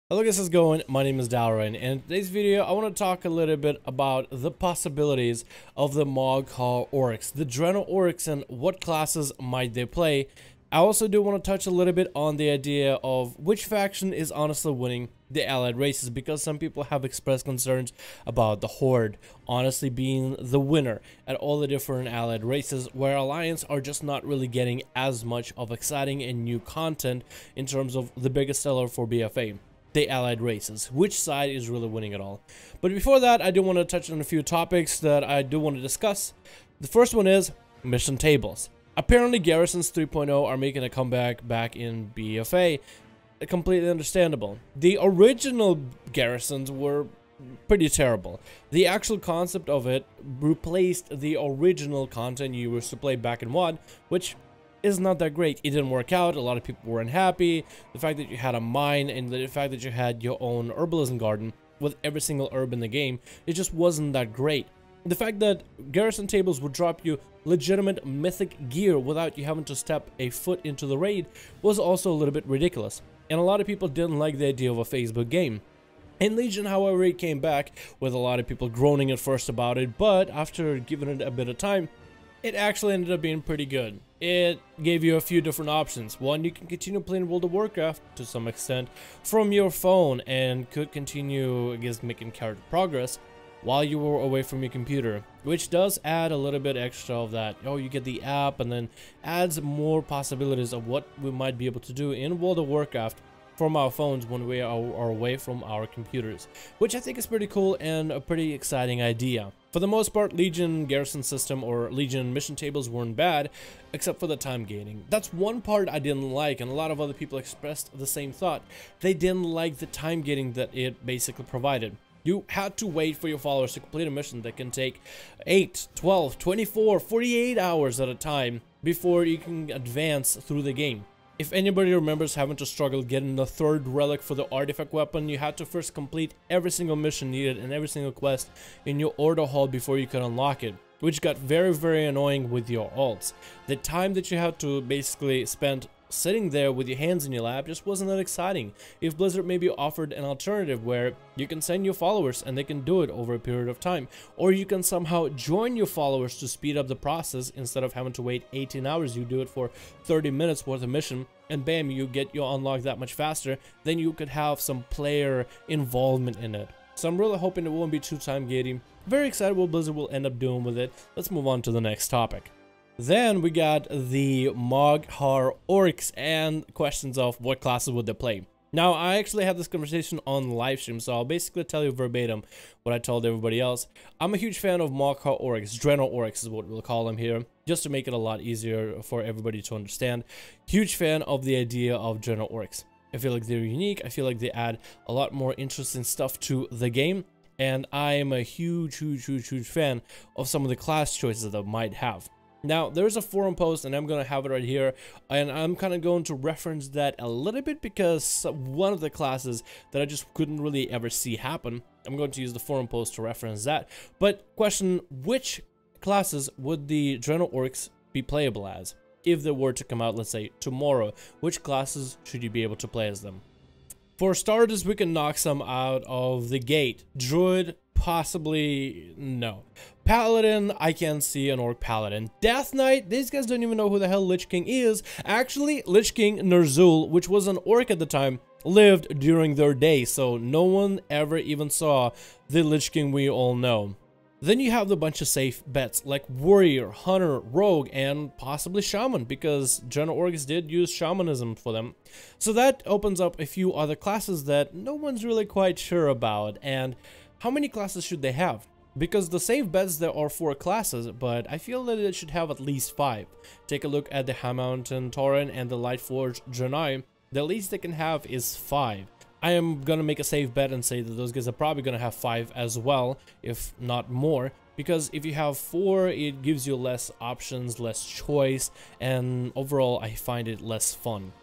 Hello guys, how's it going? My name is Dalrin, and in today's video I want to talk a little bit about the possibilities of the Morghoul Orcs, the Draenor Orcs, and what classes might they play. I also do want to touch a little bit on the idea of which faction is honestly winning the allied races, because some people have expressed concerns about the Horde honestly being the winner at all the different allied races, where Alliance are just not really getting as much of exciting and new content in terms of the biggest seller for BFA. The allied races, which side is really winning it all. But before that, I do want to touch on a few topics that I do want to discuss. The first one is mission tables. Apparently Garrisons 3.0 are making a comeback back in BFA. Completely understandable. The original Garrisons were pretty terrible. The actual concept of it replaced the original content you used to play back in WoW, which is not that great. It didn't work out. A lot of people were unhappy. The fact that you had a mine and the fact that you had your own herbalism garden with every single herb in the game, it just wasn't that great. The fact that garrison tables would drop you legitimate mythic gear without you having to step a foot into the raid was also a little bit ridiculous. And a lot of people didn't like the idea of a Facebook game. In Legion, however, it came back with a lot of people groaning at first about it, but after giving it a bit of time, it actually ended up being pretty good. It gave you a few different options. One, you can continue playing World of Warcraft to some extent from your phone and could continue, I guess, making character progress while you were away from your computer, which does add a little bit extra of that. Oh, you get the app, and then adds more possibilities of what we might be able to do in World of Warcraft from our phones when we are away from our computers, which I think is pretty cool and a pretty exciting idea. For the most part, Legion garrison system or Legion mission tables weren't bad, except for the time gaining. That's one part I didn't like, and a lot of other people expressed the same thought. They didn't like the time gaining that it basically provided. You had to wait for your followers to complete a mission that can take 8, 12, 24, 48 hours at a time before you can advance through the game. If anybody remembers having to struggle getting the third relic for the artifact weapon, you had to first complete every single mission needed and every single quest in your order hall before you could unlock it, which got very annoying with your alts. The time that you had to basically spend sitting there with your hands in your lap just wasn't that exciting. If Blizzard maybe offered an alternative where you can send your followers and they can do it over a period of time, or you can somehow join your followers to speed up the process, instead of having to wait 18 hours, you do it for 30 minutes worth of mission, and bam, you get your unlock that much faster, then you could have some player involvement in it. So I'm really hoping it won't be too time gating. Very excited what Blizzard will end up doing with it. Let's move on to the next topic. Then we got the Morghoul Orcs and questions of what classes would they play. Now, I actually had this conversation on live stream, so I'll basically tell you verbatim what I told everybody else. I'm a huge fan of Morghoul Orcs. Draenor Orcs is what we'll call them here, just to make it a lot easier for everybody to understand. Huge fan of the idea of Draenor Orcs. I feel like they're unique. I feel like they add a lot more interesting stuff to the game. And I am a huge fan of some of the class choices that they might have. Now, there's a forum post, and I'm going to have it right here, and I'm kind of going to reference that a little bit because one of the classes that I just couldn't really ever see happen, I'm going to use the forum post to reference that. But question, which classes would the Draenor Orcs be playable as? If they were to come out, let's say, tomorrow, which classes should you be able to play as them? For starters, we can knock some out of the gate. Druid, possibly no. Paladin, I can see an Orc Paladin. Death Knight, these guys don't even know who the hell Lich King is. Actually, Lich King Ner'zhul, which was an Orc at the time, lived during their day, so no one ever even saw the Lich King we all know. Then you have the bunch of safe bets like Warrior, Hunter, Rogue, and possibly Shaman, because Draenor Orcs did use Shamanism for them. So that opens up a few other classes that no one's really quite sure about. And how many classes should they have? Because the safe bets, there are 4 classes, but I feel that it should have at least 5. Take a look at the High Mountain Tauren and the Lightforged Draenei. The least they can have is 5. I am gonna make a safe bet and say that those guys are probably gonna have 5 as well, if not more, because if you have 4, it gives you less options, less choice, and overall I find it less fun.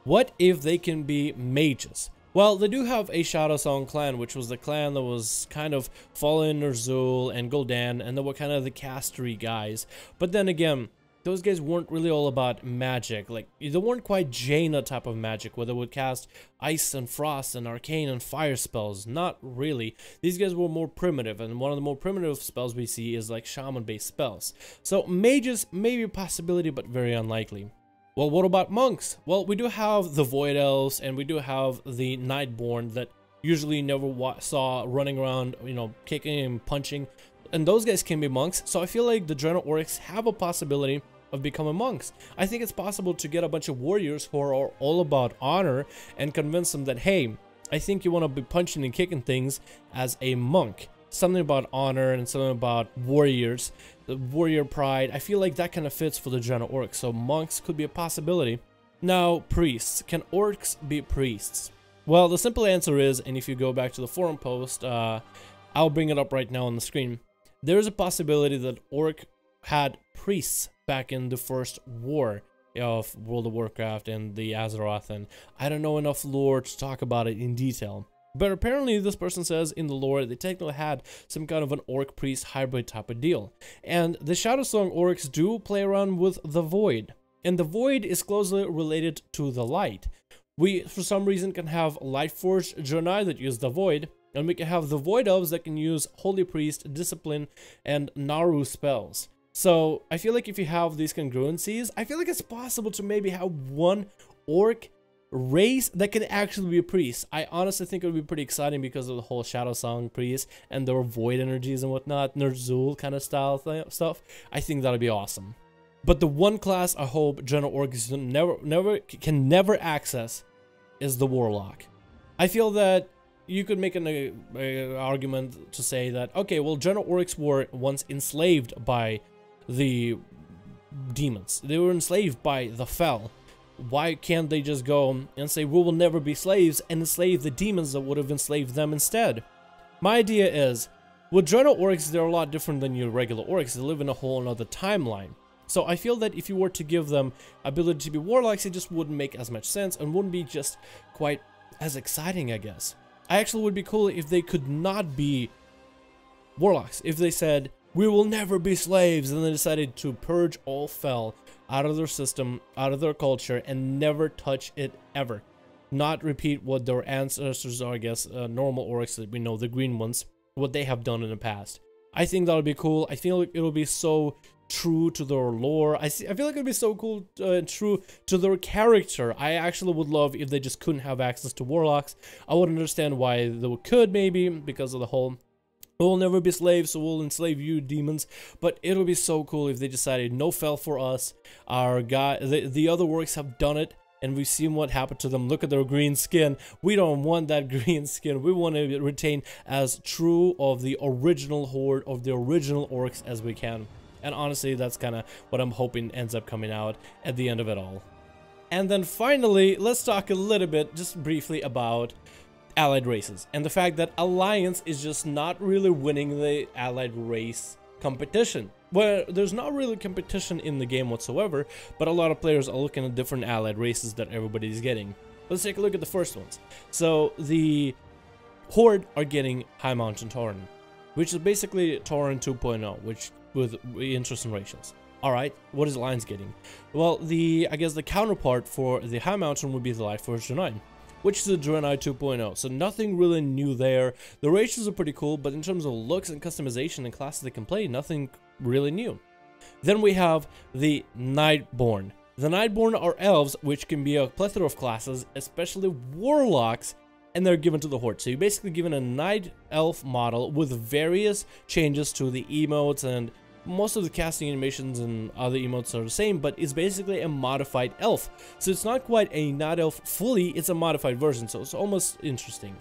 What if they can be mages? Well, they do have a Shadowsong clan, which was the clan that was kind of following Ner'zhul and Gul'dan, and they were kind of the castery guys. But then again, those guys weren't really all about magic. Like, they weren't quite Jaina type of magic, where they would cast ice and frost and arcane and fire spells. Not really. These guys were more primitive, and one of the more primitive spells we see is like shaman-based spells. So mages may be a possibility, but very unlikely. Well, what about monks? Well, we do have the Void Elves, and we do have the Nightborn that usually never saw running around, you know, kicking and punching. And those guys can be monks, so I feel like the Draenor Orcs have a possibility of becoming monks. I think it's possible to get a bunch of warriors who are all about honor and convince them that, hey, I think you want to be punching and kicking things as a monk. Something about honor and something about warriors, the warrior pride. I feel like that kind of fits for the Draenor Orcs, so monks could be a possibility. Now, priests. Can orcs be priests? Well, the simple answer is, and if you go back to the forum post, I'll bring it up right now on the screen. There's a possibility that Orc had priests back in the first war of World of Warcraft and the Azeroth, and I don't know enough lore to talk about it in detail. But apparently this person says in the lore they technically had some kind of an Orc priest hybrid type of deal. And the Shadowsong Orcs do play around with the Void, and the Void is closely related to the Light. We, for some reason, can have Lightforged Draenei that use the Void, and we can have the Void Elves that can use Holy Priest, Discipline, and Naru spells. So I feel like if you have these congruencies, I feel like it's possible to maybe have one Orc race that can actually be a priest. I honestly think it would be pretty exciting because of the whole Shadowsong priest and their Void energies and whatnot, Ner'zhul kind of style stuff. I think that would be awesome. But the one class I hope Draenor Orcs can never access is the Warlock. I feel that you could make an argument to say that, okay, well, Draenor Orcs were once enslaved by the demons. They were enslaved by the Fel. Why can't they just go and say, we will never be slaves, and enslave the demons that would have enslaved them instead? My idea is, with Draenor Orcs, they're a lot different than your regular Orcs. They live in a whole other timeline. So I feel that if you were to give them ability to be Warlocks, it just wouldn't make as much sense and wouldn't be just quite as exciting, I guess. I actually would be cool if they could not be Warlocks. If they said, we will never be slaves, and they decided to purge all Fel out of their system, out of their culture, and never touch it ever. Not repeat what their ancestors are, I guess, normal Orcs that we know, the green ones, what they have done in the past. I think that would be cool. I feel like it will be so true to their lore. I feel like it would be so cool and true to their character. I actually would love if they just couldn't have access to Warlocks. I would understand why they could, maybe, because of the whole, we'll never be slaves, so we'll enslave you, demons. But it'll be so cool if they decided, no Fel for us. Our guy, the other Orcs have done it, and we've seen what happened to them. Look at their green skin. We don't want that green skin. We want to retain as true of the original horde, of the original Orcs as we can. And honestly, that's kind of what I'm hoping ends up coming out at the end of it all. And then finally, let's talk a little bit, just briefly, about allied races. And the fact that Alliance is just not really winning the allied race competition. Well, there's not really competition in the game whatsoever, but a lot of players are looking at different allied races that everybody's getting. Let's take a look at the first ones. So, the Horde are getting High Mountain Tauren, which is basically Tauren 2.0, which with interesting ratios. Alright, what is Alliance getting? Well, I guess the counterpart for the High Mountain would be the Lightforged Draenei, which is the Draenei 2.0, so nothing really new there. The ratios are pretty cool, but in terms of looks and customization and classes they can play, nothing really new. Then we have the Nightborn. The Nightborn are elves, which can be a plethora of classes, especially warlocks, and they're given to the Horde. So you're basically given a Night Elf model with various changes to the emotes, and most of the casting animations and other emotes are the same, but it's basically a modified elf. So it's not quite a Night Elf fully, it's a modified version, so it's almost interesting.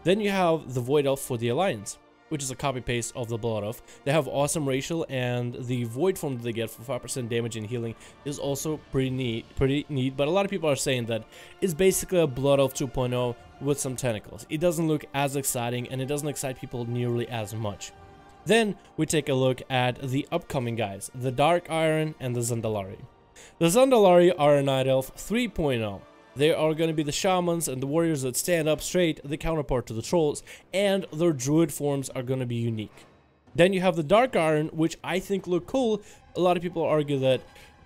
Then you have the Void Elf for the Alliance, which is a copy-paste of the Blood Elf. They have awesome racial, and the Void form that they get for 5% damage and healing is also pretty neat, but a lot of people are saying that it's basically a Blood Elf 2.0 with some tentacles. It doesn't look as exciting, and it doesn't excite people nearly as much. Then we take a look at the upcoming guys, the Dark Iron and the Zandalari. The Zandalari are a Night Elf 3.0. They are going to be the shamans and the warriors that stand up straight, the counterpart to the trolls, and their druid forms are going to be unique. Then you have the Dark Iron, which I think look cool. A lot of people argue that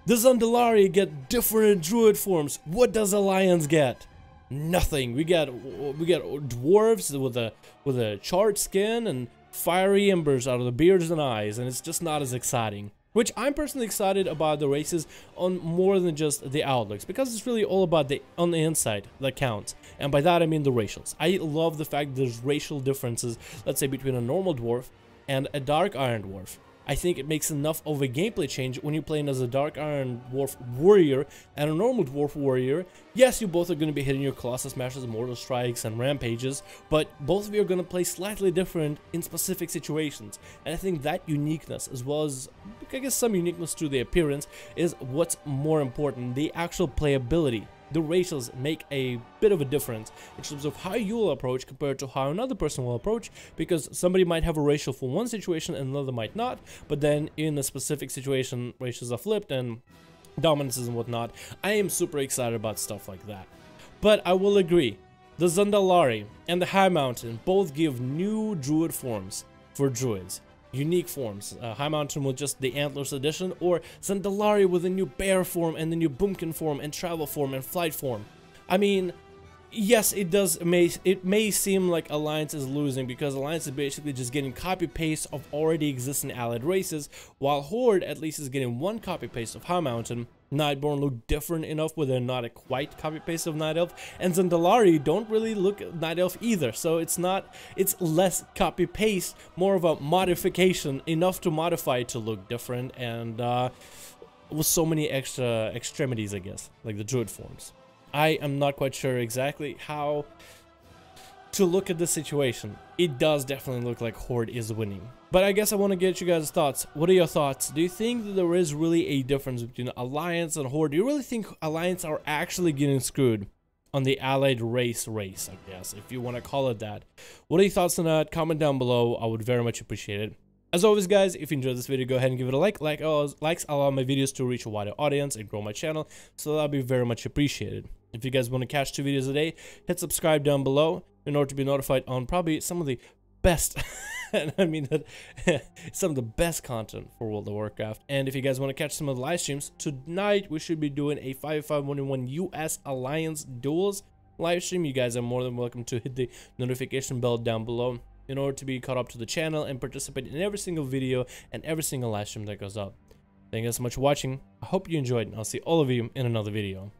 The Zandalari get different druid forms. What does Alliance get? Nothing. We get dwarves with a charred skin and fiery embers out of the beards and eyes, and it's just not as exciting. Which I'm personally excited about the races on more than just the outlooks, because it's really all about on the inside that counts. And by that I mean the racials. I love the fact there's racial differences, let's say between a normal dwarf and a dark iron dwarf. I think it makes enough of a gameplay change when you're playing as a Dark Iron Dwarf Warrior and a normal Dwarf Warrior. Yes, you both are going to be hitting your Colossus Smashes, Mortal Strikes, and Rampages, but both of you are going to play slightly different in specific situations. And I think that uniqueness, as well as, I guess, some uniqueness to the appearance, is what's more important, the actual playability. The racials make a bit of a difference in terms of how you will approach compared to how another person will approach, because somebody might have a racial for one situation and another might not, but then in a specific situation racials are flipped and dominances and whatnot. I am super excited about stuff like that. But I will agree, the Zandalari and the High Mountain both give new druid forms for druids. Unique forms. High Mountain with just the Antlers edition, or Zandalari with a new bear form and the new Boomkin form and travel form and flight form. I mean, yes, it may seem like Alliance is losing, because Alliance is basically just getting copy-paste of already existing allied races, while Horde at least is getting one copy-paste of High Mountain. Nightborn look different enough where they're not a quite copy-paste of Night Elf, and Zandalari don't really look Night Elf either, so it's less copy-paste, more of a modification, enough to modify it to look different, and with so many extra extremities, I guess, like the druid forms. I am not quite sure exactly how to look at the situation. It does definitely look like Horde is winning. But I guess I want to get you guys' thoughts. What are your thoughts? Do you think that there is really a difference between Alliance and Horde? Do you really think Alliance are actually getting screwed on the allied race, I guess, if you want to call it that? What are your thoughts on that? Comment down below. I would very much appreciate it. As always, guys, if you enjoyed this video, go ahead and give it a like. Likes allow my videos to reach a wider audience and grow my channel, so that'll be very much appreciated. If you guys want to catch 2 videos a day, hit subscribe down below in order to be notified on probably some of the best, and I mean that, some of the best content for World of Warcraft. And if you guys want to catch some of the live streams, tonight we should be doing a 5v5-1v1 US Alliance Duels live stream. You guys are more than welcome to hit the notification bell down below in order to be caught up to the channel and participate in every single video and every single live stream that goes up. Thank you guys so much for watching. I hope you enjoyed, and I'll see all of you in another video.